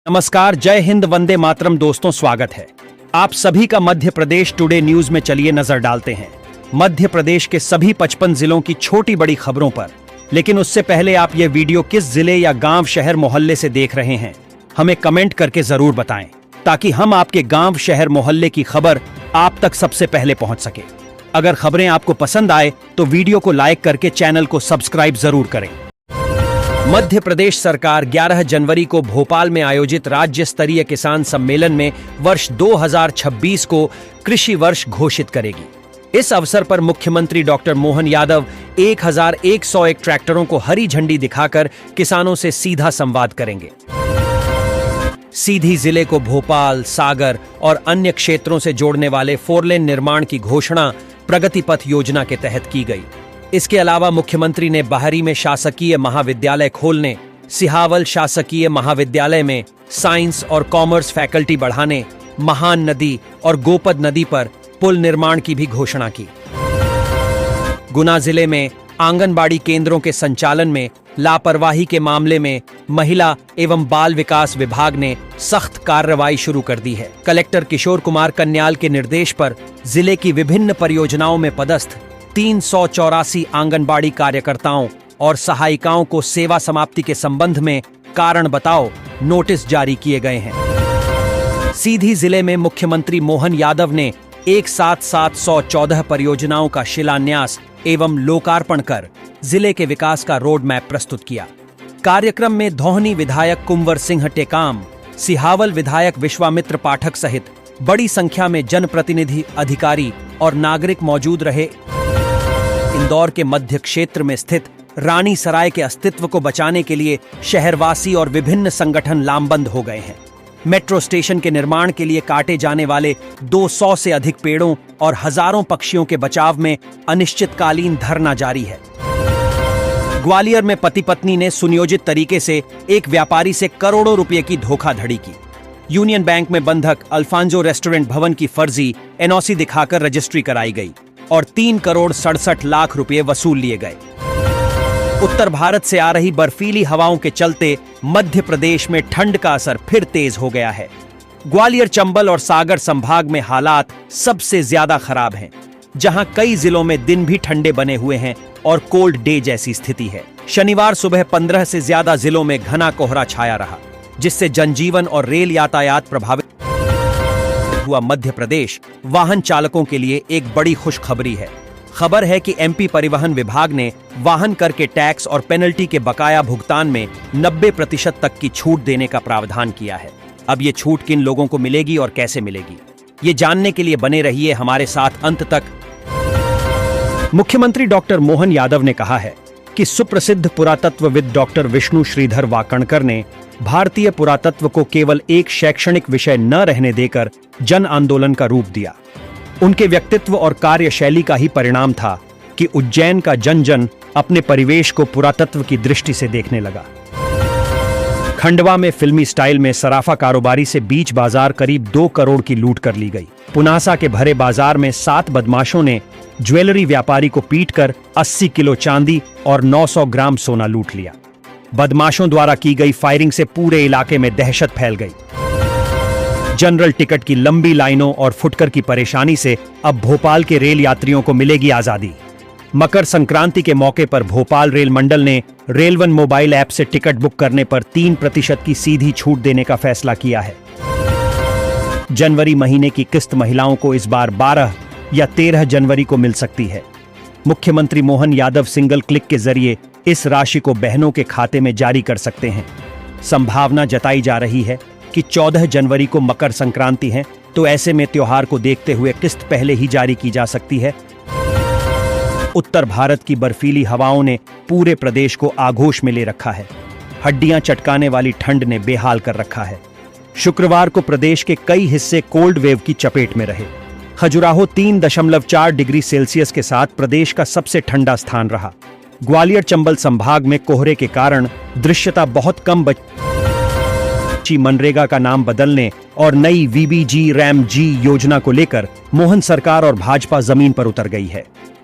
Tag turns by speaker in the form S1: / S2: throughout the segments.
S1: नमस्कार, जय हिंद, वंदे मातरम। दोस्तों, स्वागत है आप सभी का मध्य प्रदेश टुडे न्यूज में। चलिए नजर डालते हैं मध्य प्रदेश के सभी 55 जिलों की छोटी बड़ी खबरों पर। लेकिन उससे पहले आप ये वीडियो किस जिले या गांव, शहर, मोहल्ले से देख रहे हैं, हमें कमेंट करके जरूर बताएं, ताकि हम आपके गांव, शहर, मोहल्ले की खबर आप तक सबसे पहले पहुंच सके। अगर खबरें आपको पसंद आए तो वीडियो को लाइक करके चैनल को सब्सक्राइब जरूर करें। मध्य प्रदेश सरकार 11 जनवरी को भोपाल में आयोजित राज्य स्तरीय किसान सम्मेलन में वर्ष 2026 को कृषि वर्ष घोषित करेगी। इस अवसर पर मुख्यमंत्री डॉक्टर मोहन यादव 1101 ट्रैक्टरों को हरी झंडी दिखाकर किसानों से सीधा संवाद करेंगे। सीधी जिले को भोपाल, सागर और अन्य क्षेत्रों से जोड़ने वाले 4 लेन निर्माण की घोषणा प्रगति पथ योजना के तहत की गई। इसके अलावा मुख्यमंत्री ने बाहरी में शासकीय महाविद्यालय खोलने, सिहावल शासकीय महाविद्यालय में साइंस और कॉमर्स फैकल्टी बढ़ाने, महान नदी और गोपद नदी पर पुल निर्माण की भी घोषणा की। गुना जिले में आंगनबाड़ी केंद्रों के संचालन में लापरवाही के मामले में महिला एवं बाल विकास विभाग ने सख्त कार्रवाई शुरू कर दी है। कलेक्टर किशोर कुमार कन्याल के निर्देश पर जिले की विभिन्न परियोजनाओं में पदस्थ 384 आंगनबाड़ी कार्यकर्ताओं और सहायिकाओं को सेवा समाप्ति के संबंध में कारण बताओ नोटिस जारी किए गए हैं। सीधी जिले में मुख्यमंत्री मोहन यादव ने एक साथ 714 परियोजनाओं का शिलान्यास एवं लोकार्पण कर जिले के विकास का रोड मैप प्रस्तुत किया। कार्यक्रम में धौहनी विधायक कुंवर सिंह टेकाम, सिहावल विधायक विश्वामित्र पाठक सहित बड़ी संख्या में जनप्रतिनिधि, अधिकारी और नागरिक मौजूद रहे। इंदौर के मध्य क्षेत्र में स्थित रानी सराय के अस्तित्व को बचाने के लिए शहरवासी और विभिन्न संगठन लामबंद हो गए हैं। मेट्रो स्टेशन के निर्माण के लिए काटे जाने वाले 200 से अधिक पेड़ों और हजारों पक्षियों के बचाव में अनिश्चितकालीन धरना जारी है। ग्वालियर में पति पत्नी ने सुनियोजित तरीके से एक व्यापारी से करोड़ों रुपए की धोखाधड़ी की। यूनियन बैंक में बंधक अल्फांजो रेस्टोरेंट भवन की फर्जी एनओसी दिखाकर रजिस्ट्री कराई गई और 3 करोड़ 67 लाख रुपए वसूल लिए गए। उत्तर भारत से आ रही बर्फीली हवाओं के चलते मध्य प्रदेश में ठंड का असर फिर तेज हो गया है। ग्वालियर, चंबल और सागर संभाग में हालात सबसे ज्यादा खराब हैं, जहां कई जिलों में दिन भी ठंडे बने हुए हैं और कोल्ड डे जैसी स्थिति है। शनिवार सुबह 15 से ज्यादा जिलों में घना कोहरा छाया रहा, जिससे जनजीवन और रेल यातायात प्रभावित हुआ। मध्य प्रदेश वाहन चालकों के लिए एक बड़ी खुशखबरी है। खबर है कि एमपी परिवहन विभाग ने वाहन कर के टैक्स और पेनल्टी के बकाया भुगतान में 90% तक की छूट देने का प्रावधान किया है। अब ये छूट किन लोगों को मिलेगी और कैसे मिलेगी, ये जानने के लिए बने रहिए हमारे साथ अंत तक। मुख्यमंत्री डॉक्टर मोहन यादव ने कहा है कि सुप्रसिद्ध पुरातत्वविद डॉक्टर विष्णु श्रीधर वाकणकर ने भारतीय पुरातत्व को केवल एक शैक्षणिक विषय न रहने देकर जन आंदोलन का रूप दिया। उनके व्यक्तित्व और कार्यशैली का ही परिणाम था कि उज्जैन का जन जन अपने परिवेश को पुरातत्व की दृष्टि से देखने लगा। खंडवा में फिल्मी स्टाइल में सराफा कारोबारी से बीच बाजार करीब 2 करोड़ की लूट कर ली गई। पुनासा के भरे बाजार में 7 बदमाशों ने ज्वेलरी व्यापारी को पीटकर 80 किलो चांदी और 900 ग्राम सोना लूट लिया। बदमाशों द्वारा की गई फायरिंग से पूरे इलाके में दहशत फैल गई। जनरल टिकट की लंबी लाइनों और फुटकर की परेशानी से अब भोपाल के रेल यात्रियों को मिलेगी आजादी। मकर संक्रांति के मौके पर भोपाल रेल मंडल ने रेलवन मोबाइल ऐप से टिकट बुक करने पर 3% की सीधी छूट देने का फैसला किया है। जनवरी महीने की किस्त महिलाओं को इस बार 12 या 13 जनवरी को मिल सकती है। मुख्यमंत्री मोहन यादव सिंगल क्लिक के जरिए इस राशि को बहनों के खाते में जारी कर सकते हैं। संभावना जताई जा रही है कि 14 जनवरी को मकर संक्रांति है, तो ऐसे में त्योहार को देखते हुए किस्त पहले ही जारी की जा सकती है। उत्तर भारत की बर्फीली हवाओं ने पूरे प्रदेश को आगोश में ले रखा है। हड्डियां चटकाने वाली ठंड ने बेहाल कर रखा है। शुक्रवार को प्रदेश के कई हिस्से कोल्ड वेव की चपेट में रहे। खजुराहो 3.4 डिग्री सेल्सियस के साथ प्रदेश का सबसे ठंडा स्थान रहा। ग्वालियर, चंबल संभाग में कोहरे के कारण दृश्यता बहुत कम बची। मनरेगा का नाम बदलने और नई वीबीजी रैम जी योजना को लेकर मोहन सरकार और भाजपा जमीन पर उतर गई है।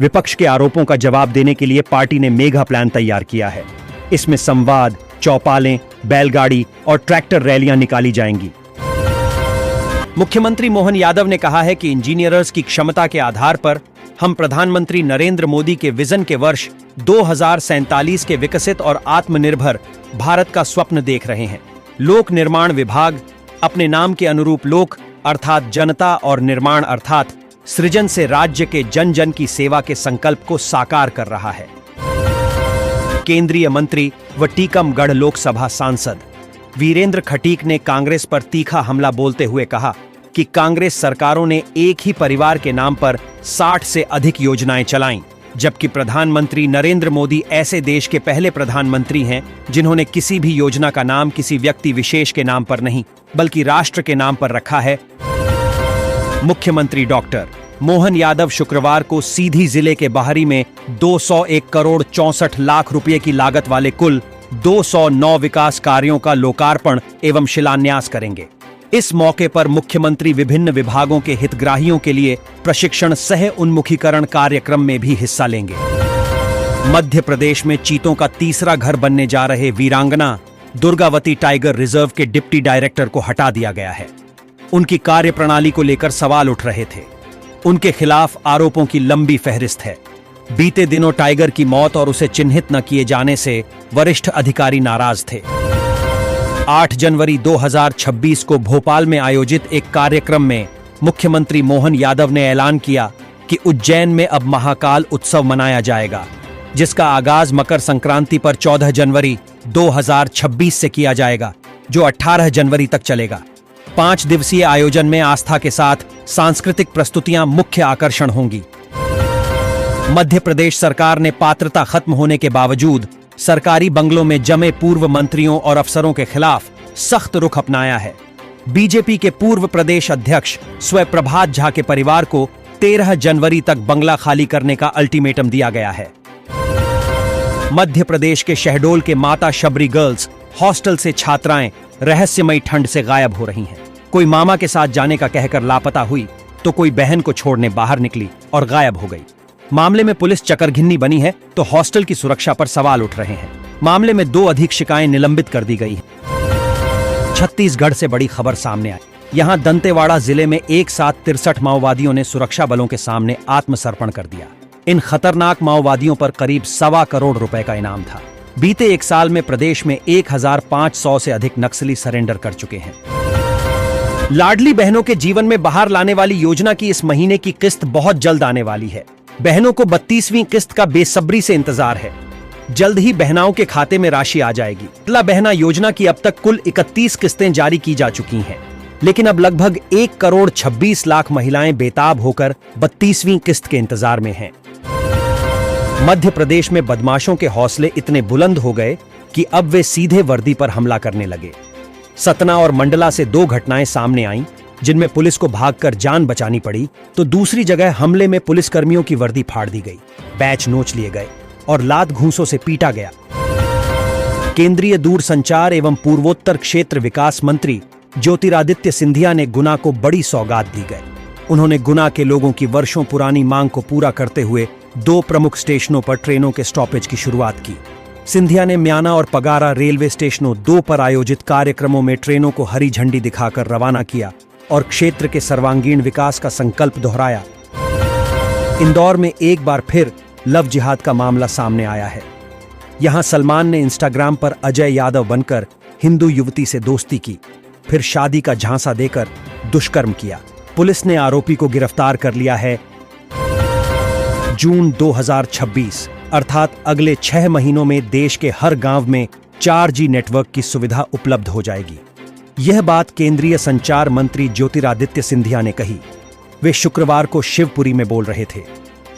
S1: विपक्ष के आरोपों का जवाब देने के लिए पार्टी ने मेगा प्लान तैयार किया है। इसमें संवाद, चौपालें बैलगाड़ी और ट्रैक्टर रैलियां निकाली जाएंगी। मुख्यमंत्री मोहन यादव ने कहा है कि इंजीनियर्स की क्षमता के आधार पर हम प्रधानमंत्री नरेंद्र मोदी के विजन के वर्ष 2047 के विकसित और आत्मनिर्भर भारत का स्वप्न देख रहे हैं। लोक निर्माण विभाग अपने नाम के अनुरूप लोक अर्थात जनता और निर्माण अर्थात सृजन से राज्य के जन जन की सेवा के संकल्प को साकार कर रहा है। केंद्रीय मंत्री व टीकमगढ़ लोकसभा सांसद वीरेंद्र खटीक ने कांग्रेस पर तीखा हमला बोलते हुए कहा कि कांग्रेस सरकारों ने एक ही परिवार के नाम पर 60 से अधिक योजनाएं चलाईं, जबकि प्रधानमंत्री नरेंद्र मोदी ऐसे देश के पहले प्रधानमंत्री हैं जिन्होंने किसी भी योजना का नाम किसी व्यक्ति विशेष के नाम पर नहीं बल्कि राष्ट्र के नाम पर रखा है। मुख्यमंत्री डॉक्टर मोहन यादव शुक्रवार को सीधी जिले के बाहरी में 201 करोड़ 64 लाख रुपए की लागत वाले कुल 209 विकास कार्यों का लोकार्पण एवं शिलान्यास करेंगे। इस मौके पर मुख्यमंत्री विभिन्न विभागों के हितग्राहियों के लिए प्रशिक्षण सह उन्मुखीकरण कार्यक्रम में भी हिस्सा लेंगे। मध्य प्रदेश में चीतों का तीसरा घर बनने जा रहे वीरांगना दुर्गावती टाइगर रिजर्व के डिप्टी डायरेक्टर को हटा दिया गया है। उनकी कार्यप्रणाली को लेकर सवाल उठ रहे थे। उनके खिलाफ आरोपों की लंबी फहरिस्त है। बीते दिनों टाइगर की मौत और उसे चिन्हित न किए जाने से वरिष्ठ अधिकारी नाराज थे। 8 जनवरी 2026 को भोपाल में आयोजित एक कार्यक्रम में मुख्यमंत्री मोहन यादव ने ऐलान किया कि उज्जैन में अब महाकाल उत्सव मनाया जाएगा, जिसका आगाज मकर संक्रांति पर 14 जनवरी 2026 से किया जाएगा, जो 18 जनवरी तक चलेगा। 5 दिवसीय आयोजन में आस्था के साथ सांस्कृतिक प्रस्तुतियां मुख्य आकर्षण होंगी। मध्य प्रदेश सरकार ने पात्रता खत्म होने के बावजूद सरकारी बंगलों में जमे पूर्व मंत्रियों और अफसरों के खिलाफ सख्त रुख अपनाया है। बीजेपी के पूर्व प्रदेश अध्यक्ष स्वयं प्रभात झा के परिवार को 13 जनवरी तक बंगला खाली करने का अल्टीमेटम दिया गया है। मध्य प्रदेश के शहडोल के माता शबरी गर्ल्स हॉस्टल से छात्राएं रहस्यमयी ठंड से गायब हो रही हैं। कोई मामा के साथ जाने का कहकर लापता हुई तो कोई बहन को छोड़ने बाहर निकली और गायब हो गई। मामले में पुलिस चकरघिन्नी बनी है तो हॉस्टल की सुरक्षा पर सवाल उठ रहे हैं। मामले में 2 अधीक्षिकाएं निलंबित कर दी गई हैं। छत्तीसगढ़ से बड़ी खबर सामने आई। यहां दंतेवाड़ा जिले में एक साथ 63 माओवादियों ने सुरक्षा बलों के सामने आत्मसमर्पण कर दिया। इन खतरनाक माओवादियों पर करीब 1.25 करोड़ रुपए का इनाम था। बीते 1 साल में प्रदेश में 1500 से अधिक नक्सली सरेंडर कर चुके हैं। लाडली बहनों के जीवन में बहार लाने वाली योजना की इस महीने की किस्त बहुत जल्द आने वाली है। बहनों को 32वीं किस्त का बेसब्री से इंतजार है। जल्द ही बहनाओं के खाते में राशि आ जाएगी। लाडला बहना योजना की अब तक कुल 31 किस्तें जारी की जा चुकी हैं, लेकिन अब लगभग 1 करोड़ 26 लाख महिलाएं बेताब होकर 32वीं किस्त के इंतजार में हैं। मध्य प्रदेश में बदमाशों के हौसले इतने बुलंद हो गए कि अब वे सीधे वर्दी पर हमला करने लगे। सतना और मंडला से 2 घटनाएं सामने आईं, जिनमें पुलिस को भागकर जान बचानी पड़ी, तो दूसरी जगह हमले में पुलिसकर्मियों की वर्दी फाड़ दी गई, बैच नोच लिए गए और लात घूंसों से पीटा गया। केंद्रीय दूरसंचार एवं पूर्वोत्तर क्षेत्र विकास मंत्री ज्योतिरादित्य सिंधिया ने गुना को बड़ी सौगात दी गई। उन्होंने गुना के लोगों की वर्षों पुरानी मांग को पूरा करते हुए 2 प्रमुख स्टेशनों पर ट्रेनों के स्टॉपेज की शुरुआत की। सिंधिया ने म्याना और पगारा रेलवे स्टेशनों 2 पर आयोजित कार्यक्रमों में ट्रेनों को हरी झंडी दिखाकर रवाना किया और क्षेत्र के सर्वांगीण विकास का संकल्प दोहराया। इंदौर में एक बार फिर लव जिहाद का मामला सामने आया है। यहां सलमान ने इंस्टाग्राम पर अजय यादव बनकर हिंदू युवती से दोस्ती की, फिर शादी का झांसा देकर दुष्कर्म किया। पुलिस ने आरोपी को गिरफ्तार कर लिया है। जून 2026 अर्थात अगले 6 महीनों में देश के हर गांव में 4G नेटवर्क की सुविधा उपलब्ध हो जाएगी। यह बात केंद्रीय संचार मंत्री ज्योतिरादित्य सिंधिया ने कही। वे शुक्रवार को शिवपुरी में बोल रहे थे।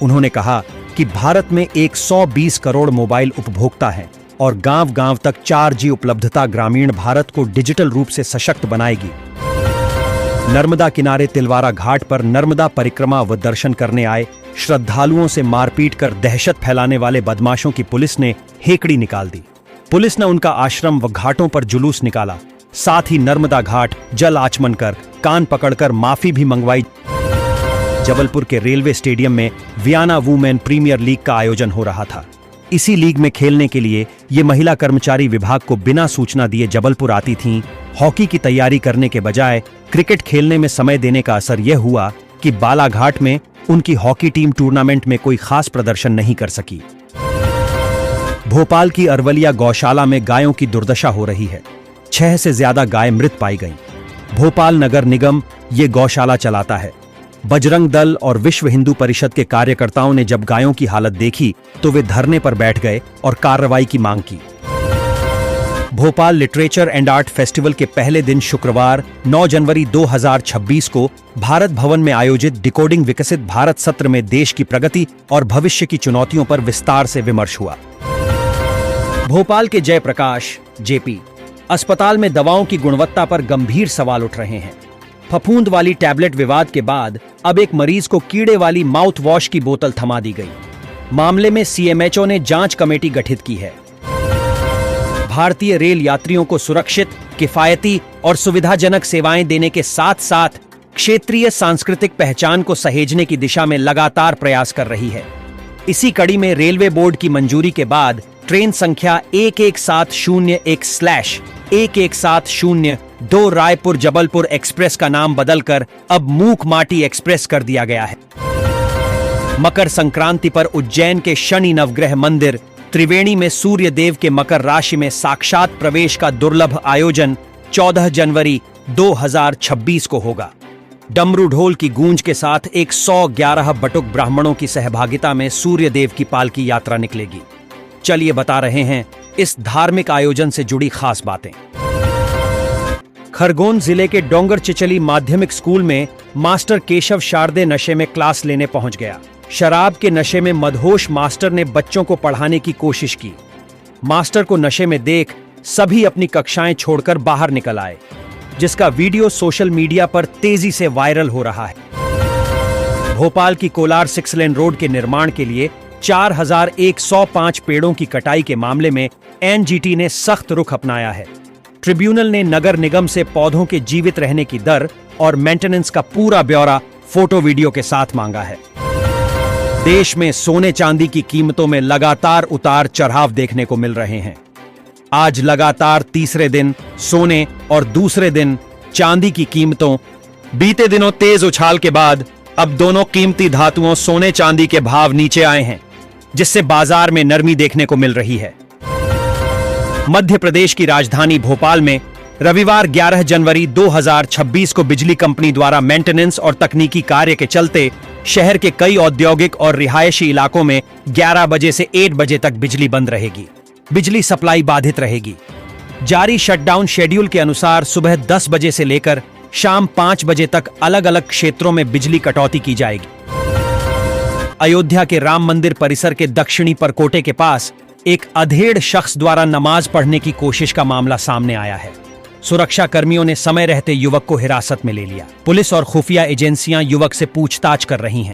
S1: उन्होंने कहा कि भारत में 120 करोड़ मोबाइल उपभोक्ता हैं और गांव-गांव तक 4G उपलब्धता ग्रामीण भारत को डिजिटल रूप से सशक्त बनाएगी। नर्मदा किनारे तिलवारा घाट पर नर्मदा परिक्रमा व दर्शन करने आए श्रद्धालुओं से मारपीट कर दहशत फैलाने वाले बदमाशों की पुलिस ने हेकड़ी निकाल दी। पुलिस ने उनका आश्रम व घाटों पर जुलूस निकाला, साथ ही नर्मदा घाट जल आचमन कर कान पकड़कर माफी भी मंगवाई। जबलपुर के रेलवे स्टेडियम में वियाना वुमेन प्रीमियर लीग का आयोजन हो रहा था। इसी लीग में खेलने के लिए ये महिला कर्मचारी विभाग को बिना सूचना दिए जबलपुर आती थीं। हॉकी की तैयारी करने के बजाय क्रिकेट खेलने में समय देने का असर यह हुआ कि बालाघाट में उनकी हॉकी टीम टूर्नामेंट में कोई खास प्रदर्शन नहीं कर सकी। भोपाल की अरवलिया गौशाला में गायों की दुर्दशा हो रही है। 6 से ज्यादा गाय मृत पाई गईं। भोपाल नगर निगम ये गौशाला चलाता है। बजरंग दल और विश्व हिंदू परिषद के कार्यकर्ताओं ने जब गायों की हालत देखी तो वे धरने पर बैठ गए और कार्रवाई की मांग की। Bhopal literature and art festival के पहले दिन शुक्रवार 9 जनवरी 2026 को भारत भवन में आयोजित डिकोडिंग विकसित भारत सत्र में देश की प्रगति और भविष्य की चुनौतियों पर विस्तार से विमर्श हुआ। भोपाल के जयप्रकाश जेपी अस्पताल में दवाओं की गुणवत्ता पर गंभीर सवाल उठ रहे हैं। फफूंद वाली टैबलेट विवाद के बाद अब एक मरीज को कीड़े वाली माउथ वॉश की बोतल थमा दी गई। मामले में सीएमएचओ ने जांच कमेटी गठित की है। भारतीय रेल यात्रियों को सुरक्षित, किफायती और सुविधाजनक सेवाएं देने के साथ साथ क्षेत्रीय सांस्कृतिक पहचान को सहेजने की दिशा में लगातार प्रयास कर रही है। इसी कड़ी में रेलवे बोर्ड की मंजूरी के बाद ट्रेन संख्या 1170-1170-2 रायपुर जबलपुर एक्सप्रेस का नाम बदलकर अब मूक माटी एक्सप्रेस कर दिया गया है। मकर संक्रांति पर उज्जैन के शनि नवग्रह मंदिर त्रिवेणी में सूर्य देव के मकर राशि में साक्षात प्रवेश का दुर्लभ आयोजन 14 जनवरी 2026 को होगा। डमरू ढोल की गूंज के साथ 111 बटुक ब्राह्मणों की सहभागिता में सूर्य देव की पालकी यात्रा निकलेगी। चलिए बता रहे हैं इस धार्मिक आयोजन से जुड़ी खास बातें। खरगोन जिले के डोंगर चिचली माध्यमिक स्कूल में मास्टर केशव शारदे नशे में क्लास लेने पहुंच गया। शराब के नशे में मदहोश मास्टर ने बच्चों को पढ़ाने की कोशिश की। मास्टर को नशे में देख सभी अपनी कक्षाएं छोड़कर बाहर निकल आए, जिसका वीडियो सोशल मीडिया पर तेजी से वायरल हो रहा है। भोपाल की कोलार 6 लेन रोड के निर्माण के लिए 4105 पेड़ों की कटाई के मामले में एनजीटी ने सख्त रुख अपनाया है। ट्रिब्यूनल ने नगर निगम से पौधों के जीवित रहने की दर और मेंटेनेंस का पूरा ब्यौरा फोटो वीडियो के साथ मांगा है। देश में सोने चांदी की कीमतों में लगातार उतार चढ़ाव देखने को मिल रहे हैं। आज लगातार तीसरे दिन सोने और दूसरे दिन चांदी की कीमतों बीते दिनों तेज उछाल के बाद अब दोनों कीमती धातुओं सोने चांदी के भाव नीचे आए हैं, जिससे बाजार में नरमी देखने को मिल रही है। मध्य प्रदेश की राजधानी भोपाल में रविवार 11 जनवरी 2026 को बिजली कंपनी द्वारा मेंटेनेंस और तकनीकी कार्य के चलते शहर के कई औद्योगिक और रिहायशी इलाकों में 11 बजे से 8 बजे तक बिजली बंद रहेगी। बिजली सप्लाई बाधित रहेगी। जारी शटडाउन शेड्यूल के अनुसार सुबह 10 बजे से लेकर शाम 5 बजे तक अलग अलग क्षेत्रों में बिजली कटौती की जाएगी। अयोध्या के राम मंदिर परिसर के दक्षिणी परकोटे के पास एक अधेड़ शख्स द्वारा नमाज पढ़ने की कोशिश का मामला सामने आया है। सुरक्षा कर्मियों ने समय रहते युवक को हिरासत में ले लिया। पुलिस और खुफिया एजेंसियां युवक से पूछताछ कर रही हैं।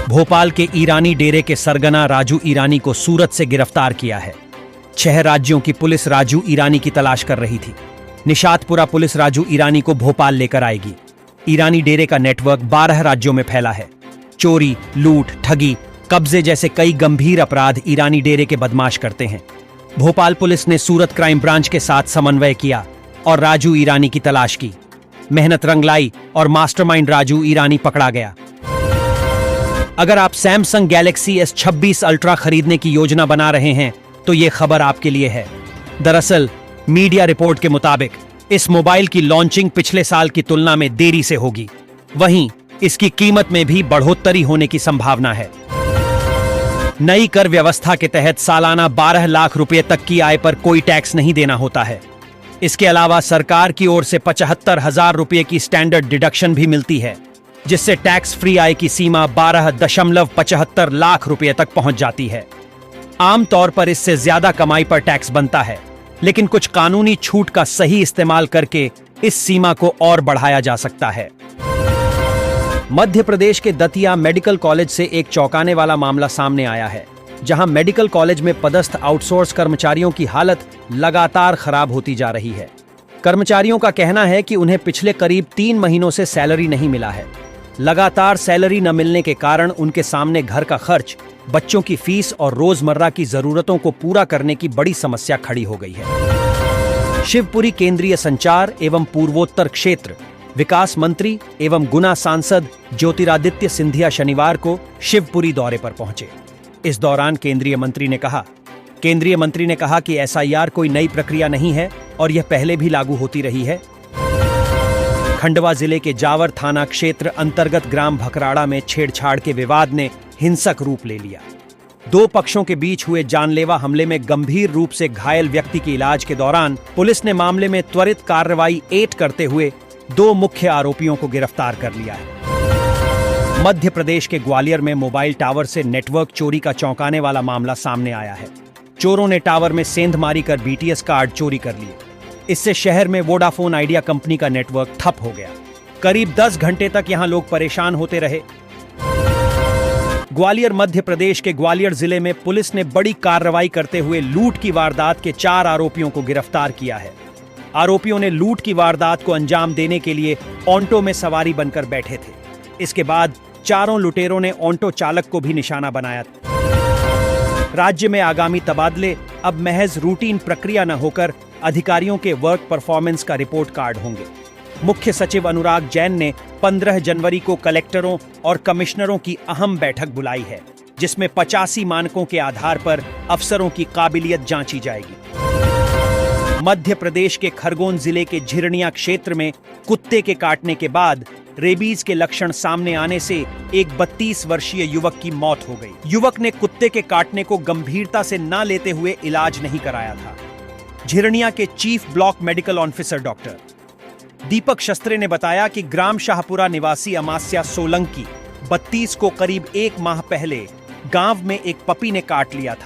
S1: भोपाल के ईरानी डेरे के सरगना राजू ईरानी को सूरत से गिरफ्तार किया है। 6 राज्यों की पुलिस राजू ईरानी की तलाश कर रही थी। निशातपुरा पुलिस राजू ईरानी को भोपाल लेकर आएगी। ईरानी डेरे का नेटवर्क 12 राज्यों में फैला है। चोरी, लूट, ठगी, कब्जे जैसे कई गंभीर अपराध ईरानी डेरे के बदमाश करते हैं। भोपाल पुलिस ने सूरत क्राइम ब्रांच के साथ समन्वय किया और राजू ईरानी की तलाश की। मेहनत रंग लाई और मास्टरमाइंड राजू ईरानी पकड़ा गया। अगर आप सैमसंग गैलेक्सी S26 अल्ट्रा खरीदने की योजना बना रहे हैं तो ये खबर आपके लिए है। दरअसल मीडिया रिपोर्ट के मुताबिक इस मोबाइल की लॉन्चिंग पिछले साल की तुलना में देरी से होगी। वहीं इसकी कीमत में भी बढ़ोतरी होने की संभावना है। नई कर व्यवस्था के तहत सालाना 12 लाख रुपए तक की आय पर कोई टैक्स नहीं देना होता है। इसके अलावा सरकार की ओर से 75,000 रुपए की स्टैंडर्ड डिडक्शन भी मिलती है, जिससे टैक्स फ्री आय की सीमा 12.75 लाख रुपए तक पहुंच जाती है। आमतौर पर इससे ज्यादा कमाई पर टैक्स बनता है, लेकिन कुछ कानूनी छूट का सही इस्तेमाल करके इस सीमा को और बढ़ाया जा सकता है। मध्य प्रदेश के दतिया मेडिकल कॉलेज से एक चौंकाने वाला मामला सामने आया है, जहां मेडिकल कॉलेज में पदस्थ आउटसोर्स कर्मचारियों की हालत लगातार खराब होती जा रही है। कर्मचारियों का कहना है कि उन्हें पिछले करीब 3 महीनों से सैलरी नहीं मिला है। लगातार सैलरी न मिलने के कारण उनके सामने घर का खर्च बच्चों की फीस और रोजमर्रा की जरूरतों को पूरा करने की बड़ी समस्या खड़ी हो गई है। शिवपुरी केंद्रीय संचार एवं पूर्वोत्तर क्षेत्र विकास मंत्री एवं गुना सांसद ज्योतिरादित्य सिंधिया शनिवार को शिवपुरी दौरे पर पहुंचे। इस दौरान केंद्रीय मंत्री ने कहा कि एसआईआर कोई नई प्रक्रिया नहीं है और यह पहले भी लागू होती रही है। खंडवा जिले के जावर थाना क्षेत्र अंतर्गत ग्राम भकराड़ा में छेड़छाड़ के विवाद ने हिंसक रूप ले लिया। दो पक्षों के बीच हुए जानलेवा हमले में गंभीर रूप से घायल व्यक्ति के इलाज के दौरान पुलिस ने मामले में त्वरित कार्रवाई ऐट करते हुए 2 मुख्य आरोपियों को गिरफ्तार कर लिया है। मध्य प्रदेश के ग्वालियर में मोबाइल टावर से नेटवर्क चोरी का चौंकाने वाला मामला सामने आया है। चोरों ने टावर में सेंधमारी कर बीटीएस कार्ड चोरी कर लिए। इससे शहर में वोडाफोन आइडिया कंपनी का नेटवर्क ठप हो गया। करीब 10 घंटे तक यहां लोग परेशान होते रहे। ग्वालियर मध्य प्रदेश के ग्वालियर जिले में पुलिस ने बड़ी कार्रवाई करते हुए लूट की वारदात के 4 आरोपियों को गिरफ्तार किया है। आरोपियों ने लूट की वारदात को अंजाम देने के लिए ऑन्टो में सवारी बनकर बैठे थे। इसके बाद चारों लुटेरों ने ऑन्टो चालक को भी निशाना बनाया। राज्य में आगामी तबादले अब महज रूटीन प्रक्रिया न होकर अधिकारियों के वर्क परफॉर्मेंस का रिपोर्ट कार्ड होंगे। मुख्य सचिव अनुराग जैन ने 15 जनवरी को कलेक्टरों और कमिश्नरों की अहम बैठक बुलाई है, जिसमें 85 मानकों के आधार पर अफसरों की काबिलियत जांची जाएगी। मध्य प्रदेश के खरगोन जिले के झिरनिया क्षेत्र में कुत्ते के काटने के बाद रेबीज के लक्षण सामने आने से एक 32 वर्षीय युवक की मौत हो गई। युवक ने कुत्ते के काटने को गंभीरता से न लेते हुए इलाज नहीं कराया था। झिरनिया के chief block medical officer doctor Deepak Shastre ने बताया कि ग्राम शाहपुरा निवासी अमास्या सोलंकी 32 को करीब 1 माह पहले गांव में एक पपी ने काट लिया था।